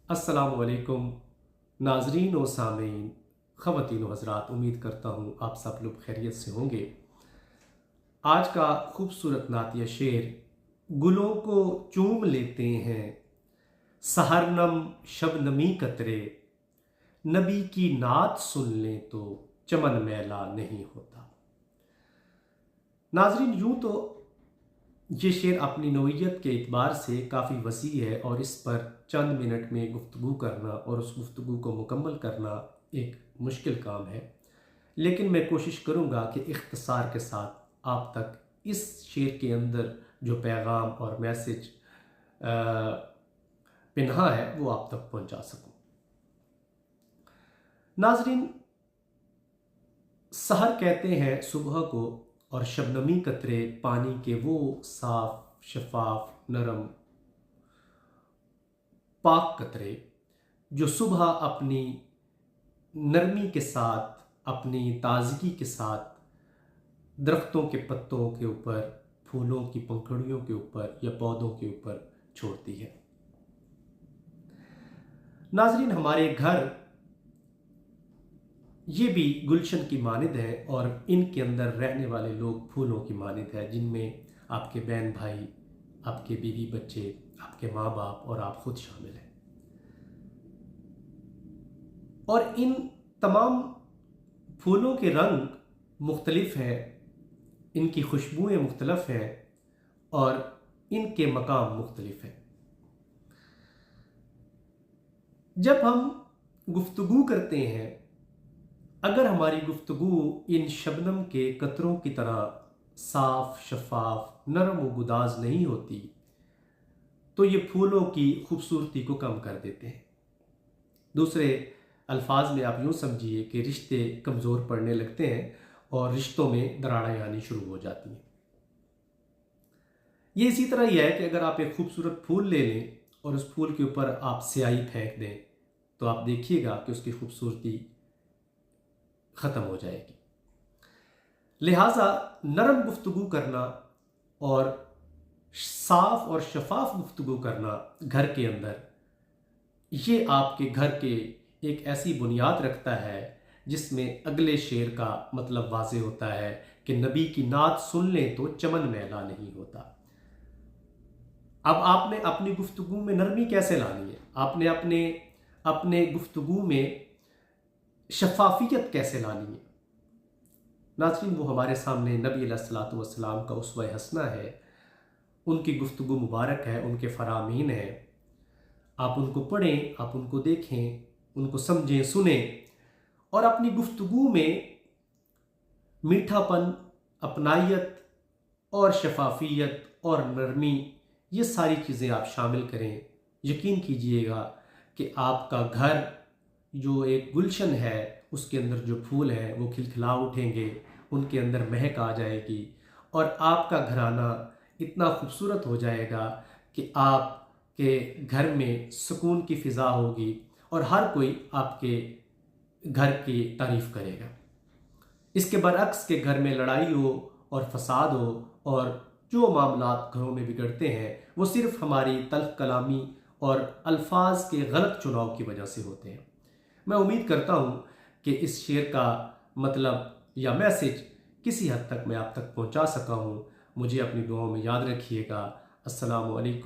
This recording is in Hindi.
अस्सलामुअलैकुम नाजरीन व सामीन, ख़वातीन व हज़रात, उम्मीद करता हूँ आप सब लोग खैरियत से होंगे। आज का खूबसूरत नातिया शेर, गुलों को चूम लेते हैं सहरनम शबनमी कतरे, नबी की नात सुन लें तो चमन मैला नहीं होता। नाजरीन, यूँ तो ये शेर अपनी नोयत के एतबार से काफ़ी वसी है और इस पर चंद मिनट में गुफ्तगू करना और उस गुफ्तगू को मुकम्मल करना एक मुश्किल काम है, लेकिन मैं कोशिश करूँगा कि इख्तिसार के साथ आप तक इस शेर के अंदर जो पैगाम और मैसेज पिन्हा है वो आप तक पहुँचा सकूँ। नाजरीन, सहर कहते हैं सुबह को, और शबनमी कतरे पानी के वो साफ शफाफ नरम पाक कतरे जो सुबह अपनी नरमी के साथ, अपनी ताजगी के साथ दरख्तों के पत्तों के ऊपर, फूलों की पंखुड़ियों के ऊपर या पौधों के ऊपर छोड़ती है। नाजरीन, हमारे घर ये भी गुलशन की मानिद है और इनके अंदर रहने वाले लोग फूलों की मानिद है, जिनमें आपके बहन भाई, आपके बीवी बच्चे, आपके माँ बाप और आप खुद शामिल हैं। और इन तमाम फूलों के रंग मुख्तलिफ हैं, इनकी खुशबुएँ मुख्तलिफ हैं और इनके मकाम मुख्तलिफ हैं। जब हम गुफ्तगू करते हैं, अगर हमारी गुफ्तगू इन शबनम के कतरों की तरह साफ शफाफ नरम व गुदाज नहीं होती तो ये फूलों की खूबसूरती को कम कर देते हैं। दूसरे अल्फाज में आप यूँ समझिए कि रिश्ते कमज़ोर पड़ने लगते हैं और रिश्तों में दरारें आनी शुरू हो जाती हैं। ये इसी तरह ही है कि अगर आप एक खूबसूरत फूल ले लें और उस फूल के ऊपर आप स्याही फेंक दें तो आप देखिएगा कि उसकी खूबसूरती ख़त्म हो जाएगी। लिहाजा नरम गुफ्तगू करना और साफ और शफाफ गुफ्तगू करना घर के अंदर, ये आपके घर के एक ऐसी बुनियाद रखता है जिसमें अगले शेर का मतलब वाज़े होता है कि नबी की नात सुन लें तो चमन मैला नहीं होता। अब आपने अपनी गुफ्तगू में नरमी कैसे लानी है, आपने अपने अपने गुफ्तगू में शफाफियत कैसे लानी है। नाज़रीन, वो हमारे सामने नबी अलैहिस्सलातु वस्सलाम का उसवा हसना है, उनकी गुफ्तगू मुबारक है, उनके फरामीन हैं। आप उनको पढ़ें, आप उनको देखें, उनको समझें, सुने और अपनी गुफ्तगू में मीठापन, अपनायत और शफाफियत और नरमी, ये सारी चीज़ें आप शामिल करें। यकीन कीजिएगा कि आपका घर जो एक गुलशन है उसके अंदर जो फूल हैं वो खिलखिला उठेंगे, उनके अंदर महक आ जाएगी और आपका घराना इतना खूबसूरत हो जाएगा कि आपके घर में सुकून की फ़िज़ा होगी और हर कोई आपके घर की तारीफ़ करेगा। इसके बरअक्स के घर में लड़ाई हो और फसाद हो और जो मामलात घरों में बिगड़ते हैं वो सिर्फ़ हमारी तल्ख़ कलामी और अल्फाज के गलत चुनाव की वजह से होते हैं। मैं उम्मीद करता हूँ कि इस शेर का मतलब या मैसेज किसी हद तक मैं आप तक पहुँचा सका हूँ। मुझे अपनी दुआओं में याद रखिएगा। अस्सलामु अलैकुम।